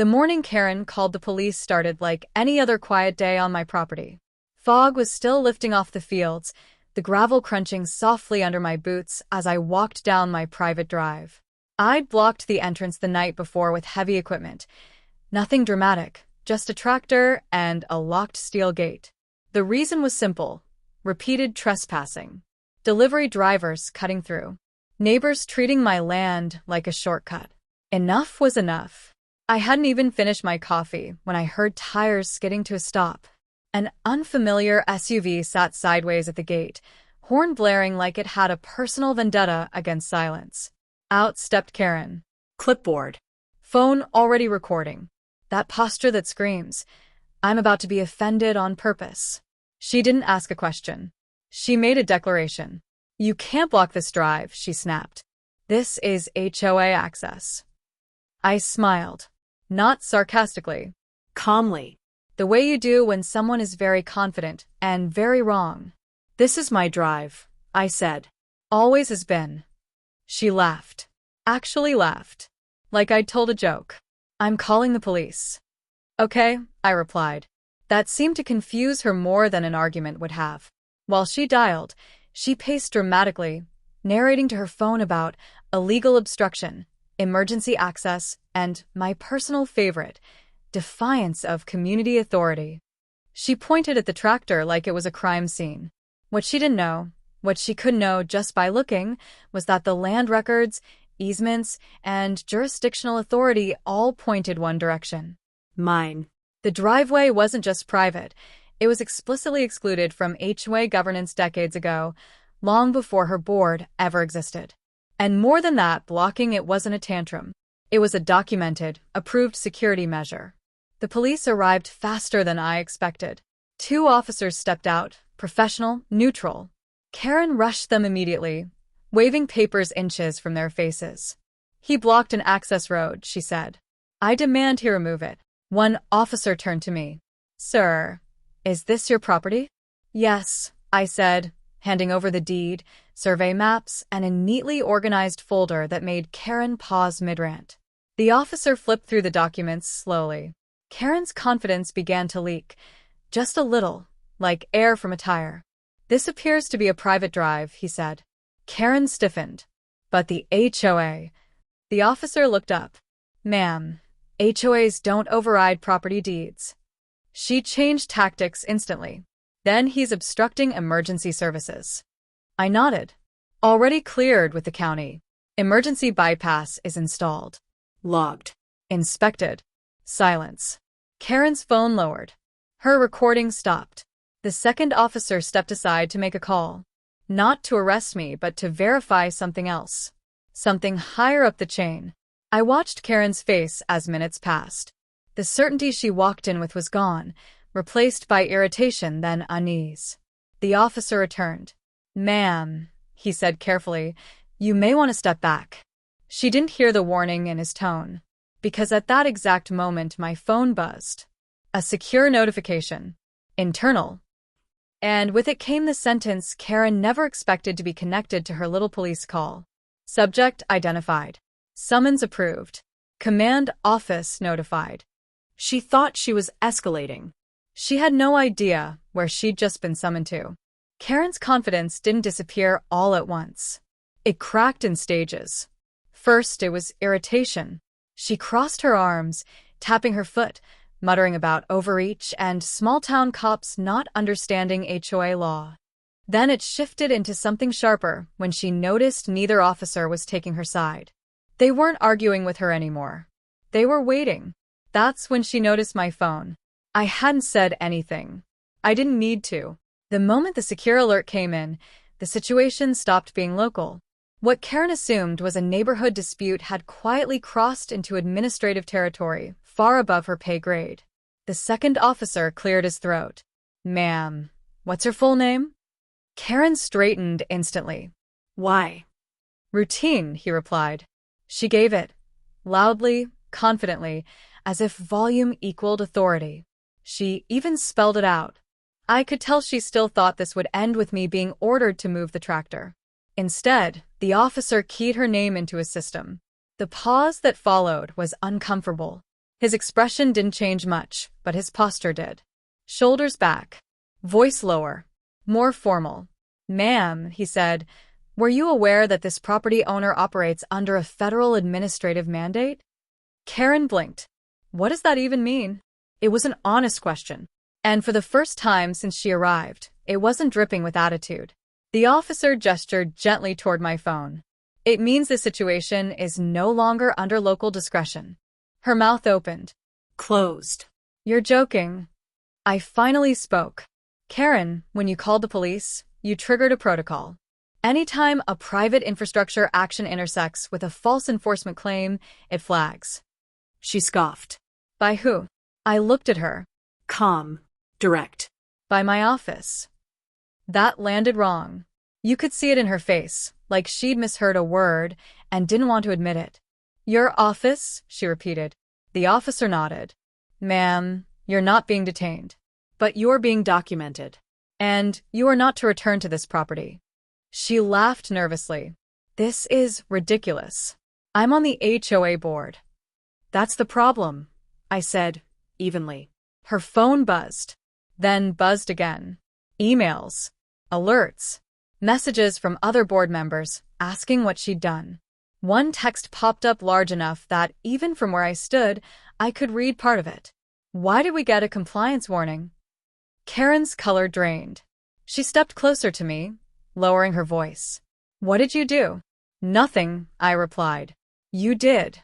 The morning Karen called the police started like any other quiet day on my property. Fog was still lifting off the fields, the gravel crunching softly under my boots as I walked down my private drive. I'd blocked the entrance the night before with heavy equipment. Nothing dramatic, just a tractor and a locked steel gate. The reason was simple: repeated trespassing. Delivery drivers cutting through. Neighbors treating my land like a shortcut. Enough was enough. I hadn't even finished my coffee when I heard tires skidding to a stop. An unfamiliar SUV sat sideways at the gate, horn blaring like it had a personal vendetta against silence. Out stepped Karen. Clipboard. Phone already recording. That posture that screams, "I'm about to be offended on purpose." She didn't ask a question. She made a declaration. "You can't block this drive," she snapped. "This is HOA access." I smiled. Not sarcastically. Calmly. The way you do when someone is very confident and very wrong. "This is my drive," I said. "Always has been." She laughed. Actually laughed. Like I'd told a joke. "I'm calling the police." "Okay," I replied. That seemed to confuse her more than an argument would have. While she dialed, she paced dramatically, narrating to her phone about illegal obstruction, emergency access, and my personal favorite, defiance of community authority. She pointed at the tractor like it was a crime scene. What she didn't know, what she could know just by looking, was that the land records, easements, and jurisdictional authority all pointed one direction. Mine. The driveway wasn't just private. It was explicitly excluded from HOA governance decades ago, long before her board ever existed. And more than that, blocking it wasn't a tantrum. It was a documented, approved security measure. The police arrived faster than I expected. 2 officers stepped out, professional, neutral. Karen rushed them immediately, waving papers inches from their faces. "He blocked an access road," she said. "I demand he remove it." One officer turned to me. "Sir, is this your property?" "Yes," I said, handing over the deed, survey maps, and a neatly organized folder that made Karen pause mid-rant. The officer flipped through the documents slowly. Karen's confidence began to leak, just a little, like air from a tire. "This appears to be a private drive," he said. Karen stiffened. "But the HOA..." The officer looked up. "Ma'am, HOAs don't override property deeds." She changed tactics instantly. "Then he's obstructing emergency services." I nodded. "Already cleared with the county. Emergency bypass is installed." Logged. Inspected. Silence. Karen's phone lowered. Her recording stopped. The second officer stepped aside to make a call. Not to arrest me, but to verify something else. Something higher up the chain. I watched Karen's face as minutes passed. The certainty she walked in with was gone, replaced by irritation, then unease. The officer returned. "Ma'am," he said carefully, "you may want to step back." She didn't hear the warning in his tone, because at that exact moment my phone buzzed. A secure notification. Internal. And with it came the sentence Karen never expected to be connected to her little police call. Subject identified. Summons approved. Command office notified. She thought she was escalating. She had no idea where she'd just been summoned to. Karen's confidence didn't disappear all at once. It cracked in stages. First, it was irritation. She crossed her arms, tapping her foot, muttering about overreach and small-town cops not understanding HOA law. Then it shifted into something sharper when she noticed neither officer was taking her side. They weren't arguing with her anymore. They were waiting. That's when she noticed my phone. I hadn't said anything. I didn't need to. The moment the secure alert came in, the situation stopped being local. What Karen assumed was a neighborhood dispute had quietly crossed into administrative territory, far above her pay grade. The second officer cleared his throat. "Ma'am, what's her full name?" Karen straightened instantly. "Why?" "Routine," he replied. She gave it, loudly, confidently, as if volume equaled authority. She even spelled it out. I could tell she still thought this would end with me being ordered to move the tractor. Instead, the officer keyed her name into his system. The pause that followed was uncomfortable. His expression didn't change much, but his posture did. Shoulders back. Voice lower. More formal. "Ma'am," he said, "were you aware that this property owner operates under a federal administrative mandate?" Karen blinked. What does that even mean? It was an honest question. And for the first time since she arrived, it wasn't dripping with attitude. The officer gestured gently toward my phone. "It means the situation is no longer under local discretion." Her mouth opened. Closed. "You're joking." I finally spoke. "Karen, when you called the police, you triggered a protocol. Anytime a private infrastructure action intersects with a false enforcement claim, it flags." She scoffed. "By who?" I looked at her. "Calm. Direct." "By my office." That landed wrong. You could see it in her face, like she'd misheard a word and didn't want to admit it. "Your office?" she repeated. The officer nodded. "Ma'am, you're not being detained. But you're being documented. And you are not to return to this property." She laughed nervously. "This is ridiculous. I'm on the HOA board." "That's the problem," I said, evenly. Her phone buzzed. Then buzzed again. Emails. Alerts. Messages from other board members asking what she'd done. One text popped up large enough that, even from where I stood, I could read part of it. "Why did we get a compliance warning?" Karen's color drained. She stepped closer to me, lowering her voice. "What did you do?" "Nothing," I replied. "You did."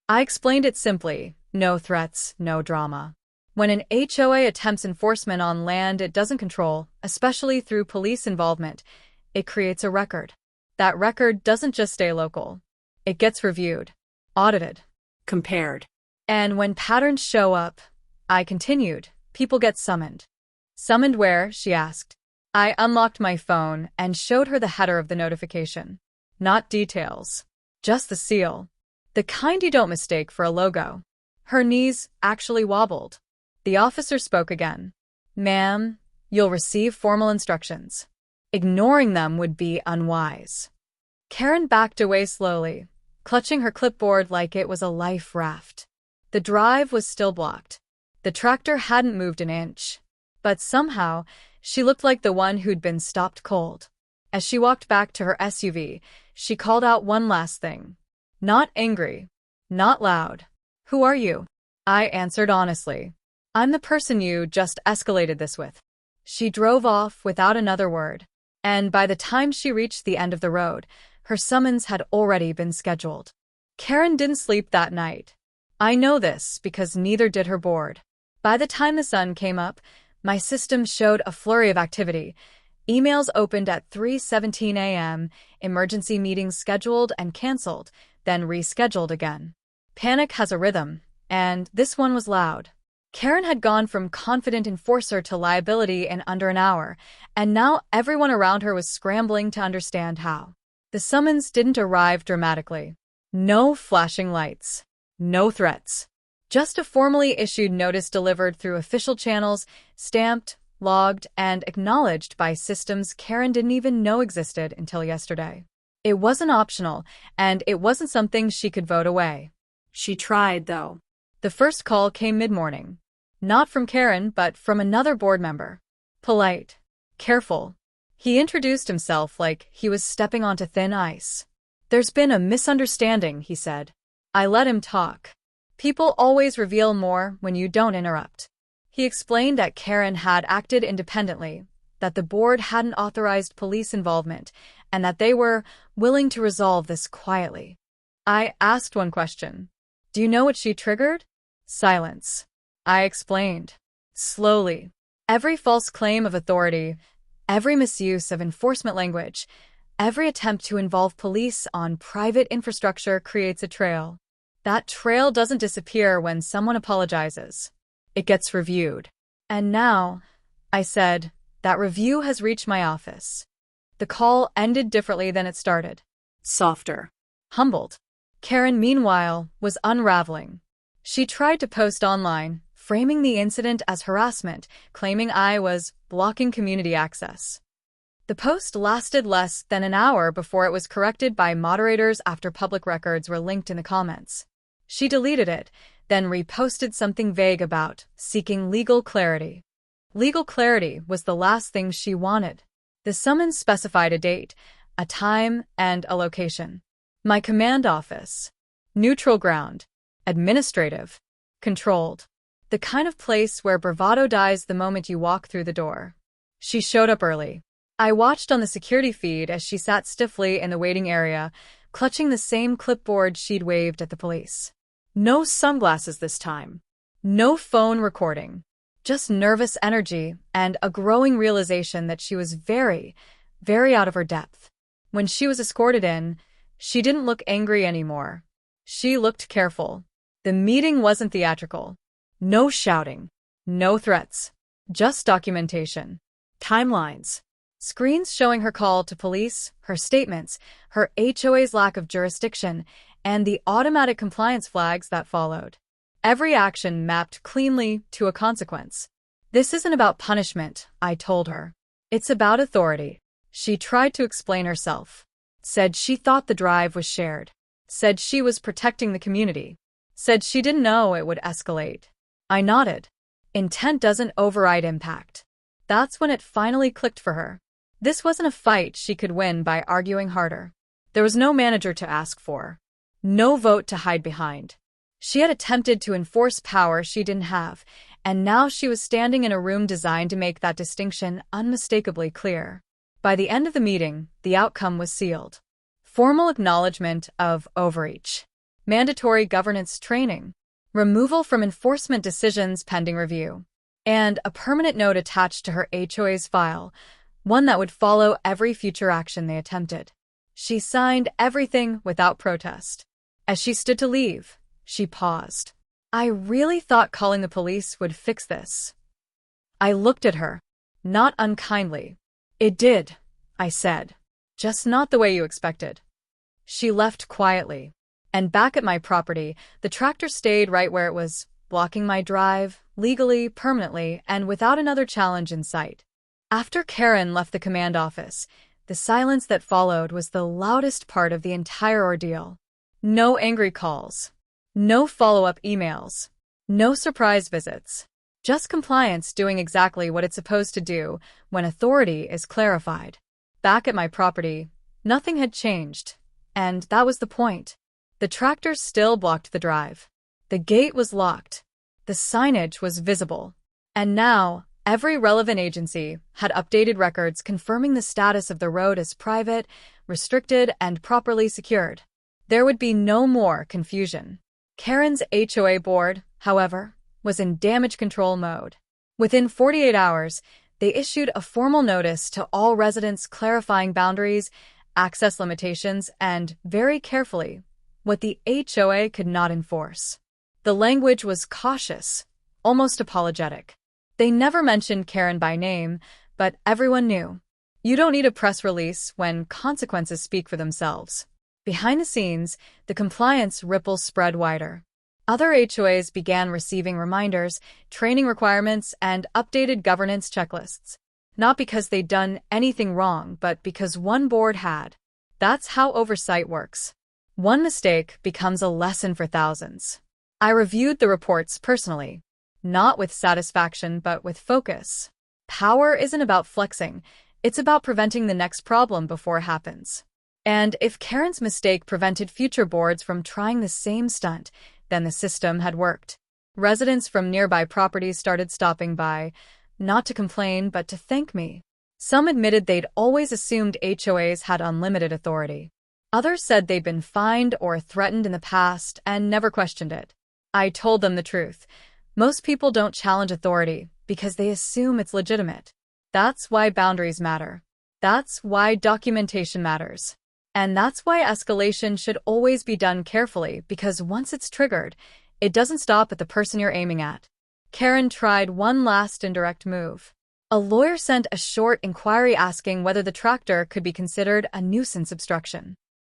I explained it simply. No threats, no drama. When an HOA attempts enforcement on land it doesn't control, especially through police involvement, it creates a record. That record doesn't just stay local. It gets reviewed, audited, compared. And when patterns show up, I continued, people get summoned. "Summoned where?" she asked. I unlocked my phone and showed her the header of the notification. Not details. Just the seal. The kind you don't mistake for a logo. Her knees actually wobbled. The officer spoke again. "Ma'am, you'll receive formal instructions. Ignoring them would be unwise." Karen backed away slowly, clutching her clipboard like it was a life raft. The drive was still blocked. The tractor hadn't moved an inch. But somehow, she looked like the one who'd been stopped cold. As she walked back to her SUV, she called out one last thing. Not angry. Not loud. "Who are you?" I answered honestly. "I'm the person you just escalated this with." She drove off without another word. And by the time she reached the end of the road, her summons had already been scheduled. Karen didn't sleep that night. I know this because neither did her board. By the time the sun came up, my system showed a flurry of activity. Emails opened at 3:17 a.m., emergency meetings scheduled and canceled, then rescheduled again. Panic has a rhythm, and this one was loud. Karen had gone from confident enforcer to liability in under an hour, and now everyone around her was scrambling to understand how. The summons didn't arrive dramatically. No flashing lights. No threats. Just a formally issued notice delivered through official channels, stamped, logged, and acknowledged by systems Karen didn't even know existed until yesterday. It wasn't optional, and it wasn't something she could vote away. She tried, though. The first call came mid-morning. Not from Karen, but from another board member. Polite. Careful. He introduced himself like he was stepping onto thin ice. "There's been a misunderstanding," he said. I let him talk. "People always reveal more when you don't interrupt." He explained that Karen had acted independently, that the board hadn't authorized police involvement, and that they were willing to resolve this quietly. I asked one question. "Do you know what she triggered?" Silence. I explained. Slowly. Every false claim of authority, every misuse of enforcement language, every attempt to involve police on private infrastructure creates a trail. That trail doesn't disappear when someone apologizes. It gets reviewed. And now, I said, that review has reached my office. The call ended differently than it started. Softer. Humbled. Karen, meanwhile, was unraveling. She tried to post online, framing the incident as harassment, claiming I was blocking community access. The post lasted less than an hour before it was corrected by moderators after public records were linked in the comments. She deleted it, then reposted something vague about seeking legal clarity. Legal clarity was the last thing she wanted. The summons specified a date, a time, and a location. My command office. Neutral ground. Administrative. Controlled. The kind of place where bravado dies the moment you walk through the door. She showed up early. I watched on the security feed as she sat stiffly in the waiting area, clutching the same clipboard she'd waved at the police. No sunglasses this time. No phone recording. Just nervous energy and a growing realization that she was very, very out of her depth. When she was escorted in, she didn't look angry anymore. She looked careful. The meeting wasn't theatrical. No shouting. No threats. Just documentation. Timelines. Screens showing her call to police, her statements, her HOA's lack of jurisdiction, and the automatic compliance flags that followed. Every action mapped cleanly to a consequence. This isn't about punishment, I told her. It's about authority. She tried to explain herself. Said she thought the drive was shared. Said she was protecting the community. Said she didn't know it would escalate. I nodded. Intent doesn't override impact. That's when it finally clicked for her. This wasn't a fight she could win by arguing harder. There was no manager to ask for. No vote to hide behind. She had attempted to enforce power she didn't have, and now she was standing in a room designed to make that distinction unmistakably clear. By the end of the meeting, the outcome was sealed. Formal acknowledgement of overreach. Mandatory governance training. Removal from enforcement decisions pending review. And a permanent note attached to her HOA's file, one that would follow every future action they attempted. She signed everything without protest. As she stood to leave, she paused. I really thought calling the police would fix this. I looked at her, not unkindly. It did, I said. Just not the way you expected. She left quietly. And back at my property, the tractor stayed right where it was, blocking my drive, legally, permanently, and without another challenge in sight. After Karen left the command office, the silence that followed was the loudest part of the entire ordeal. No angry calls. No follow-up emails. No surprise visits. Just compliance doing exactly what it's supposed to do when authority is clarified. Back at my property, nothing had changed. And that was the point. The tractor still blocked the drive. The gate was locked. The signage was visible. And now, every relevant agency had updated records confirming the status of the road as private, restricted, and properly secured. There would be no more confusion. Karen's HOA board, however, was in damage control mode. Within 48 hours, they issued a formal notice to all residents clarifying boundaries, access limitations, and, very carefully, what the HOA could not enforce. The language was cautious, almost apologetic. They never mentioned Karen by name, but everyone knew. You don't need a press release when consequences speak for themselves. Behind the scenes, the compliance ripple spread wider. Other HOAs began receiving reminders, training requirements, and updated governance checklists. Not because they'd done anything wrong, but because one board had. That's how oversight works. One mistake becomes a lesson for thousands. I reviewed the reports personally. Not with satisfaction, but with focus. Power isn't about flexing. It's about preventing the next problem before it happens. And if Karen's mistake prevented future boards from trying the same stunt, then the system had worked. Residents from nearby properties started stopping by, not to complain, but to thank me. Some admitted they'd always assumed HOAs had unlimited authority. Others said they'd been fined or threatened in the past and never questioned it. I told them the truth. Most people don't challenge authority because they assume it's legitimate. That's why boundaries matter. That's why documentation matters. And that's why escalation should always be done carefully, because once it's triggered, it doesn't stop at the person you're aiming at. Karen tried one last indirect move. A lawyer sent a short inquiry asking whether the tractor could be considered a nuisance obstruction.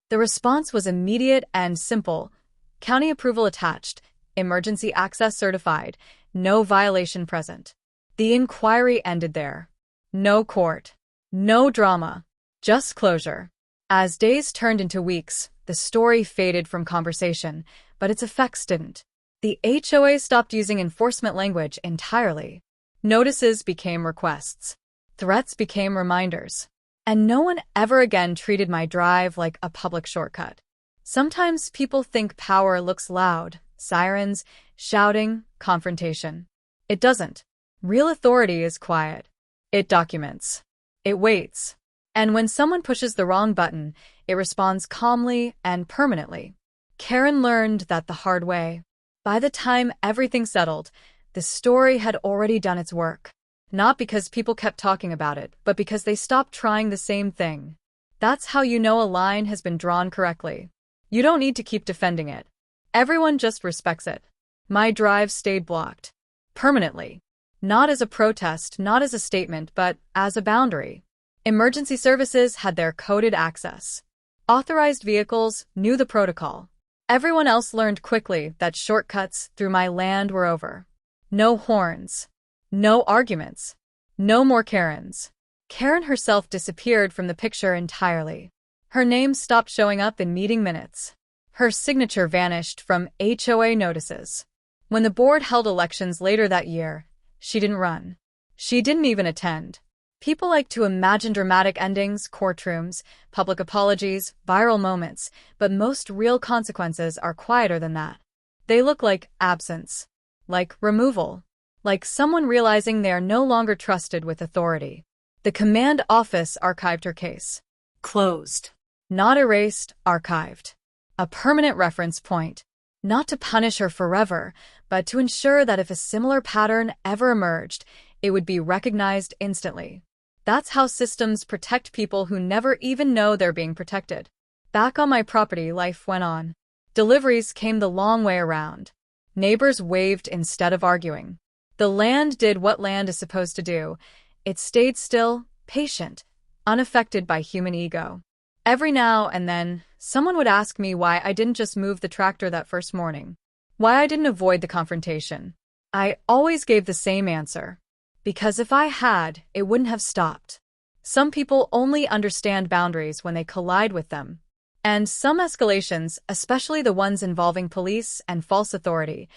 The response was immediate and simple. County approval attached. Emergency access certified. No violation present. The inquiry ended there. No court. No drama. Just closure. As days turned into weeks, the story faded from conversation, but its effects didn't. The HOA stopped using enforcement language entirely. Notices became requests. Threats became reminders. And no one ever again treated my drive like a public shortcut. Sometimes people think power looks loud, sirens, shouting, confrontation. It doesn't. Real authority is quiet. It documents. It waits. And when someone pushes the wrong button, it responds calmly and permanently. Karen learned that the hard way. By the time everything settled, the story had already done its work. Not because people kept talking about it, but because they stopped trying the same thing. That's how you know a line has been drawn correctly. You don't need to keep defending it. Everyone just respects it. My drive stayed blocked. Permanently. Not as a protest, not as a statement, but as a boundary. Emergency services had their coded access. Authorized vehicles knew the protocol. Everyone else learned quickly that shortcuts through my land were over. No horns. No arguments. No more Karens. Karen herself disappeared from the picture entirely. Her name stopped showing up in meeting minutes. Her signature vanished from HOA notices. When the board held elections later that year, she didn't run. She didn't even attend. People like to imagine dramatic endings, courtrooms, public apologies, viral moments, but most real consequences are quieter than that. They look like absence, like removal, like someone realizing they are no longer trusted with authority. The command office archived her case. Closed. Not erased, archived. A permanent reference point. Not to punish her forever, but to ensure that if a similar pattern ever emerged, it would be recognized instantly. That's how systems protect people who never even know they're being protected. Back on my property, life went on. Deliveries came the long way around. Neighbors waved instead of arguing. The land did what land is supposed to do. It stayed still, patient, unaffected by human ego. Every now and then, someone would ask me why I didn't just move the tractor that first morning. Why I didn't avoid the confrontation. I always gave the same answer. Because if I had, it wouldn't have stopped. Some people only understand boundaries when they collide with them. And some escalations, especially the ones involving police and false authority,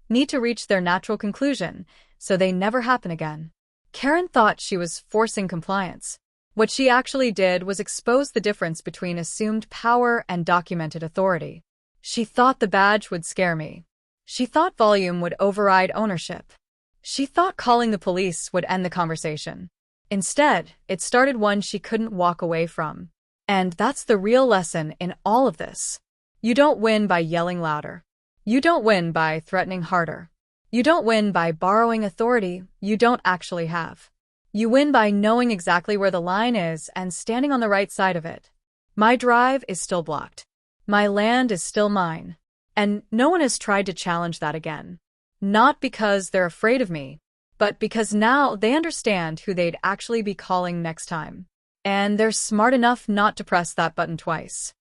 need to reach their natural conclusion, so they never happen again. Karen thought she was forcing compliance. What she actually did was expose the difference between assumed power and documented authority. She thought the badge would scare me. She thought volume would override ownership. She thought calling the police would end the conversation. Instead, it started one she couldn't walk away from. And that's the real lesson in all of this. You don't win by yelling louder. You don't win by threatening harder. You don't win by borrowing authority you don't actually have. You win by knowing exactly where the line is and standing on the right side of it. My drive is still blocked. My land is still mine. And no one has tried to challenge that again. Not because they're afraid of me, but because now they understand who they'd actually be calling next time. And they're smart enough not to press that button twice.